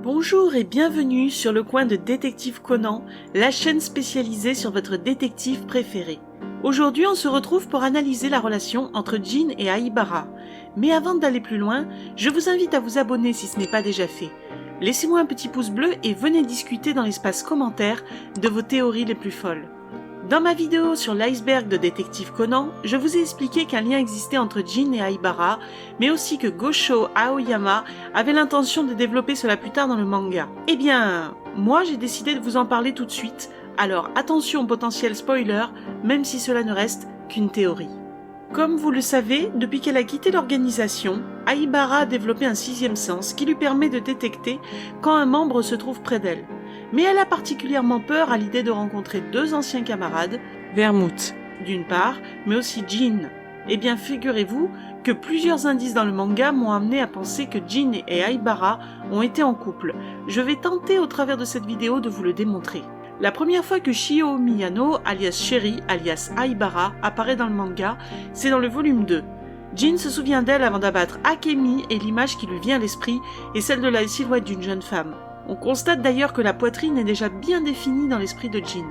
Bonjour et bienvenue sur le coin de Détective Conan, la chaîne spécialisée sur votre détective préféré. Aujourd'hui, on se retrouve pour analyser la relation entre Jin et Aibara. Mais avant d'aller plus loin, je vous invite à vous abonner si ce n'est pas déjà fait. Laissez-moi un petit pouce bleu et venez discuter dans l'espace commentaire de vos théories les plus folles. Dans ma vidéo sur l'iceberg de Détective Conan, je vous ai expliqué qu'un lien existait entre Jin et Aibara, mais aussi que Gosho Aoyama avait l'intention de développer cela plus tard dans le manga. Eh bien, moi j'ai décidé de vous en parler tout de suite, alors attention au potentiel spoiler, même si cela ne reste qu'une théorie. Comme vous le savez, depuis qu'elle a quitté l'organisation, Aibara a développé un sixième sens qui lui permet de détecter quand un membre se trouve près d'elle. Mais elle a particulièrement peur à l'idée de rencontrer deux anciens camarades, Vermouth d'une part, mais aussi Jin. Eh bien, figurez-vous que plusieurs indices dans le manga m'ont amené à penser que Jin et Aibara ont été en couple. Je vais tenter au travers de cette vidéo de vous le démontrer. La première fois que Shio Miyano, alias Sherry, alias Aibara, apparaît dans le manga, c'est dans le volume 2. Jin se souvient d'elle avant d'abattre Akemi et l'image qui lui vient à l'esprit est celle de la silhouette d'une jeune femme. On constate d'ailleurs que la poitrine est déjà bien définie dans l'esprit de Jin.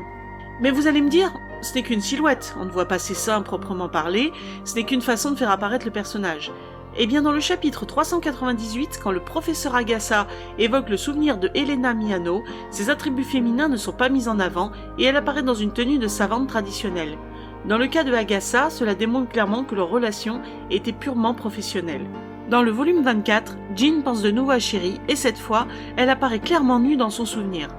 Mais vous allez me dire, ce n'est qu'une silhouette, on ne voit pas ses seins proprement parler, ce n'est qu'une façon de faire apparaître le personnage. Eh bien dans le chapitre 398, quand le professeur Agasa évoque le souvenir de Helena Miyano, ses attributs féminins ne sont pas mis en avant et elle apparaît dans une tenue de savante traditionnelle. Dans le cas de Agasa, cela démontre clairement que leur relation était purement professionnelle. Dans le volume 24, Jin pense de nouveau à Sherry et cette fois, elle apparaît clairement nue dans son souvenir.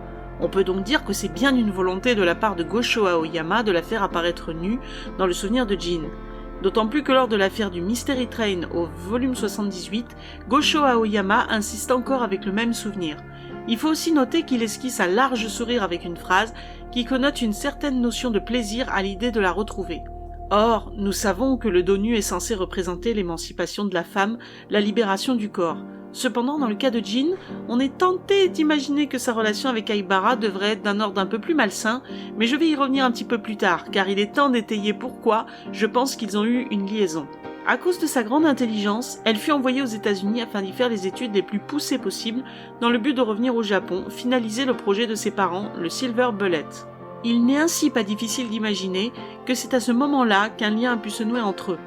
On peut donc dire que c'est bien une volonté de la part de Gosho Aoyama de la faire apparaître nue dans le souvenir de Jin. D'autant plus que lors de l'affaire du Mystery Train au volume 78, Gosho Aoyama insiste encore avec le même souvenir. Il faut aussi noter qu'il esquisse un large sourire avec une phrase qui connote une certaine notion de plaisir à l'idée de la retrouver. Or, nous savons que le dos nu est censé représenter l'émancipation de la femme, la libération du corps. Cependant, dans le cas de Jin, on est tenté d'imaginer que sa relation avec Aibara devrait être d'un ordre un peu plus malsain, mais je vais y revenir un petit peu plus tard, car il est temps d'étayer pourquoi je pense qu'ils ont eu une liaison. À cause de sa grande intelligence, elle fut envoyée aux États-Unis afin d'y faire les études les plus poussées possibles, dans le but de revenir au Japon, finaliser le projet de ses parents, le Silver Bullet. Il n'est ainsi pas difficile d'imaginer que c'est à ce moment-là qu'un lien a pu se nouer entre eux.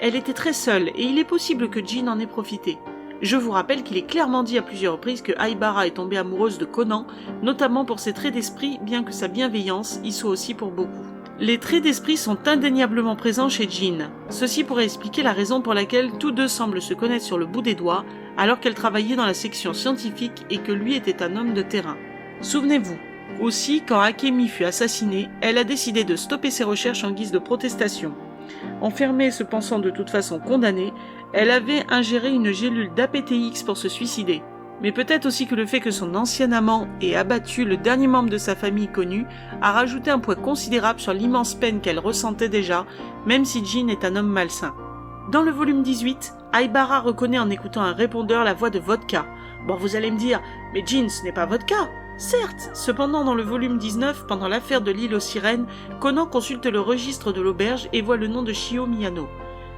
Elle était très seule et il est possible que Jin en ait profité. Je vous rappelle qu'il est clairement dit à plusieurs reprises que Aibara est tombée amoureuse de Conan, notamment pour ses traits d'esprit, bien que sa bienveillance y soit aussi pour beaucoup. Les traits d'esprit sont indéniablement présents chez Jin. Ceci pourrait expliquer la raison pour laquelle tous deux semblent se connaître sur le bout des doigts, alors qu'elle travaillait dans la section scientifique et que lui était un homme de terrain. Souvenez-vous. Aussi, quand Akemi fut assassinée, elle a décidé de stopper ses recherches en guise de protestation. Enfermée et se pensant de toute façon condamnée, elle avait ingéré une gélule d'APTX pour se suicider. Mais peut-être aussi que le fait que son ancien amant ait abattu le dernier membre de sa famille connue a rajouté un poids considérable sur l'immense peine qu'elle ressentait déjà, même si Jin est un homme malsain. Dans le volume 18, Aibara reconnaît en écoutant un répondeur la voix de Vodka. Bon, vous allez me dire, mais Jin, ce n'est pas Vodka. Certes, cependant dans le volume 19, pendant l'affaire de l'île aux sirènes, Conan consulte le registre de l'auberge et voit le nom de Shio Miyano.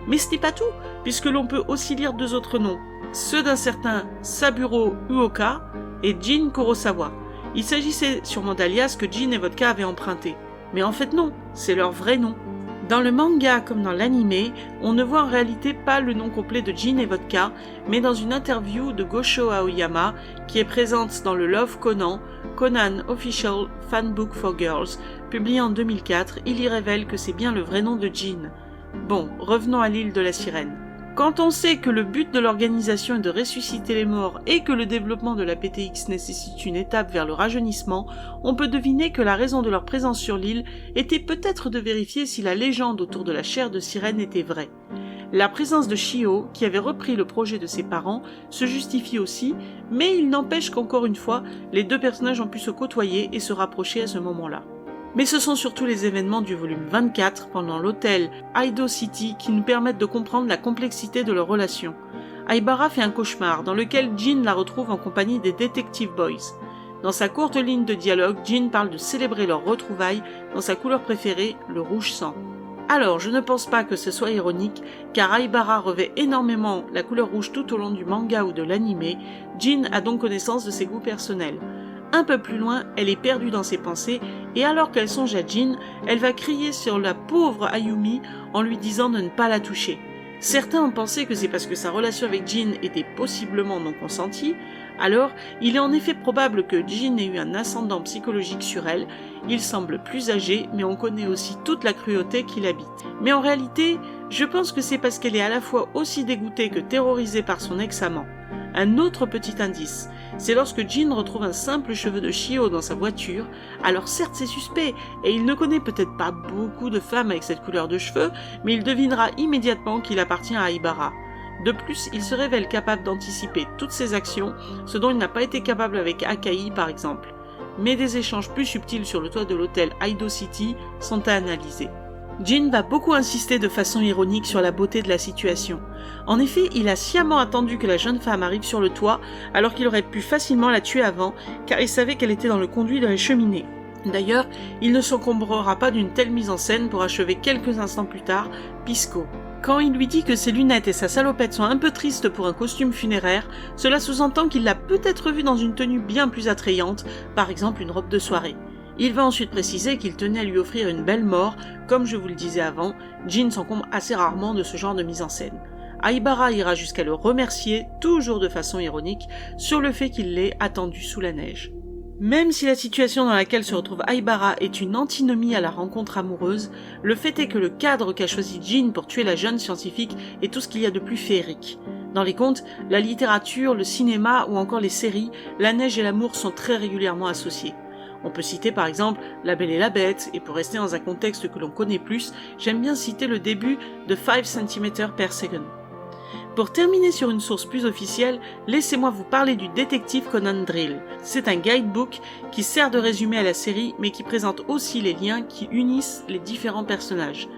Mais ce n'est pas tout, puisque l'on peut aussi lire deux autres noms, ceux d'un certain Saburo Uoka et Jin Kurosawa. Il s'agissait sûrement d'alias que Jin et Vodka avaient emprunté. Mais en fait non, c'est leur vrai nom. Dans le manga comme dans l'anime, on ne voit en réalité pas le nom complet de Jin et Vodka, mais dans une interview de Gosho Aoyama qui est présente dans le Love Conan, Conan Official Fanbook for Girls, publié en 2004, il y révèle que c'est bien le vrai nom de Jin. Bon, revenons à l'île de la Sirène. Quand on sait que le but de l'organisation est de ressusciter les morts et que le développement de la PTX nécessite une étape vers le rajeunissement, on peut deviner que la raison de leur présence sur l'île était peut-être de vérifier si la légende autour de la chair de sirène était vraie. La présence de Shio, qui avait repris le projet de ses parents, se justifie aussi, mais il n'empêche qu'encore une fois, les deux personnages ont pu se côtoyer et se rapprocher à ce moment-là. Mais ce sont surtout les événements du volume 24 pendant l'hôtel Aido City qui nous permettent de comprendre la complexité de leur relation. Aibara fait un cauchemar dans lequel Jin la retrouve en compagnie des Detective Boys. Dans sa courte ligne de dialogue, Jin parle de célébrer leur retrouvaille dans sa couleur préférée, le rouge sang. Alors, je ne pense pas que ce soit ironique, car Aibara revêt énormément la couleur rouge tout au long du manga ou de l'anime. Jin a donc connaissance de ses goûts personnels. Un peu plus loin, elle est perdue dans ses pensées, et alors qu'elle songe à Jin, elle va crier sur la pauvre Ayumi en lui disant de ne pas la toucher. Certains ont pensé que c'est parce que sa relation avec Jin était possiblement non consentie. Alors, il est en effet probable que Jin ait eu un ascendant psychologique sur elle. Il semble plus âgé, mais on connaît aussi toute la cruauté qu'il habite. Mais en réalité, je pense que c'est parce qu'elle est à la fois aussi dégoûtée que terrorisée par son ex-amant. Un autre petit indice, c'est lorsque Jin retrouve un simple cheveu de Shio dans sa voiture. Alors certes c'est suspect, et il ne connaît peut-être pas beaucoup de femmes avec cette couleur de cheveux, mais il devinera immédiatement qu'il appartient à Aibara. De plus, il se révèle capable d'anticiper toutes ses actions, ce dont il n'a pas été capable avec Akai par exemple. Mais des échanges plus subtils sur le toit de l'hôtel Aido City sont à analyser. Jin va beaucoup insister de façon ironique sur la beauté de la situation. En effet, il a sciemment attendu que la jeune femme arrive sur le toit, alors qu'il aurait pu facilement la tuer avant, car il savait qu'elle était dans le conduit de la cheminée. D'ailleurs, il ne s'encombrera pas d'une telle mise en scène pour achever quelques instants plus tard Pisco. Quand il lui dit que ses lunettes et sa salopette sont un peu tristes pour un costume funéraire, cela sous-entend qu'il l'a peut-être vue dans une tenue bien plus attrayante, par exemple une robe de soirée. Il va ensuite préciser qu'il tenait à lui offrir une belle mort. Comme je vous le disais avant, Jin s'encombre assez rarement de ce genre de mise en scène. Aibara ira jusqu'à le remercier, toujours de façon ironique, sur le fait qu'il l'ait attendu sous la neige. Même si la situation dans laquelle se retrouve Aibara est une antinomie à la rencontre amoureuse, le fait est que le cadre qu'a choisi Jin pour tuer la jeune scientifique est tout ce qu'il y a de plus féerique. Dans les contes, la littérature, le cinéma ou encore les séries, la neige et l'amour sont très régulièrement associés. On peut citer par exemple La Belle et la Bête, et pour rester dans un contexte que l'on connaît plus, j'aime bien citer le début de 5 cm per second. Pour terminer sur une source plus officielle, laissez-moi vous parler du détective Conan Drill. C'est un guidebook qui sert de résumé à la série, mais qui présente aussi les liens qui unissent les différents personnages.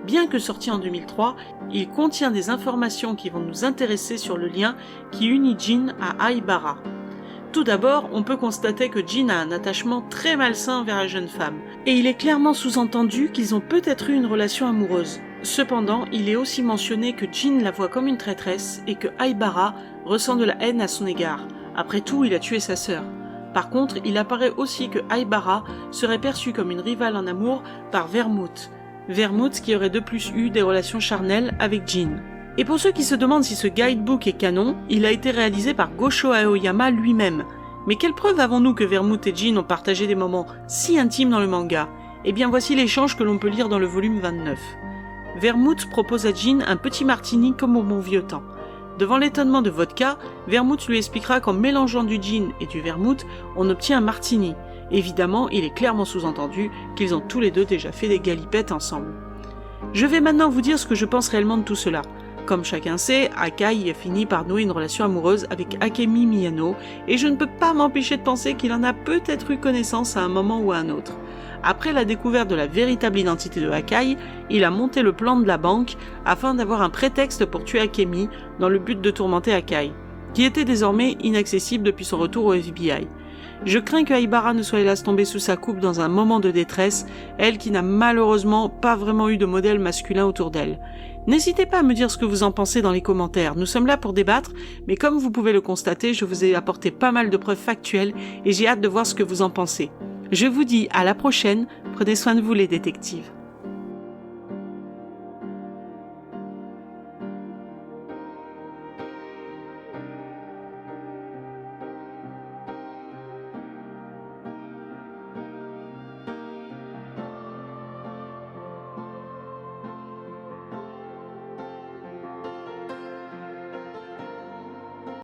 Bien que sorti en 2003, il contient des informations qui vont nous intéresser sur le lien qui unit Jin à Aibara. Tout d'abord, on peut constater que Jin a un attachement très malsain envers la jeune femme, et il est clairement sous-entendu qu'ils ont peut-être eu une relation amoureuse. Cependant, il est aussi mentionné que Jin la voit comme une traîtresse et que Aibara ressent de la haine à son égard. Après tout, il a tué sa sœur. Par contre, il apparaît aussi que Aibara serait perçue comme une rivale en amour par Vermouth. Vermouth qui aurait de plus eu des relations charnelles avec Jin. Et pour ceux qui se demandent si ce guidebook est canon, il a été réalisé par Gosho Aoyama lui-même. Mais quelle preuve avons-nous que Vermouth et Jin ont partagé des moments si intimes dans le manga ? Eh bien voici l'échange que l'on peut lire dans le volume 29. Vermouth propose à Jin un petit martini comme au bon vieux temps. Devant l'étonnement de Vodka, Vermouth lui expliquera qu'en mélangeant du gin et du vermouth, on obtient un martini. Évidemment, il est clairement sous-entendu qu'ils ont tous les deux déjà fait des galipettes ensemble. Je vais maintenant vous dire ce que je pense réellement de tout cela. Comme chacun sait, Akai a fini par nouer une relation amoureuse avec Akemi Miyano, et je ne peux pas m'empêcher de penser qu'il en a peut-être eu connaissance à un moment ou à un autre. Après la découverte de la véritable identité de Akai, il a monté le plan de la banque afin d'avoir un prétexte pour tuer Akemi dans le but de tourmenter Akai, qui était désormais inaccessible depuis son retour au FBI. Je crains que Aibara ne soit hélas tombée sous sa coupe dans un moment de détresse, elle qui n'a malheureusement pas vraiment eu de modèle masculin autour d'elle. N'hésitez pas à me dire ce que vous en pensez dans les commentaires, nous sommes là pour débattre, mais comme vous pouvez le constater, je vous ai apporté pas mal de preuves factuelles et j'ai hâte de voir ce que vous en pensez. Je vous dis à la prochaine, prenez soin de vous les détectives.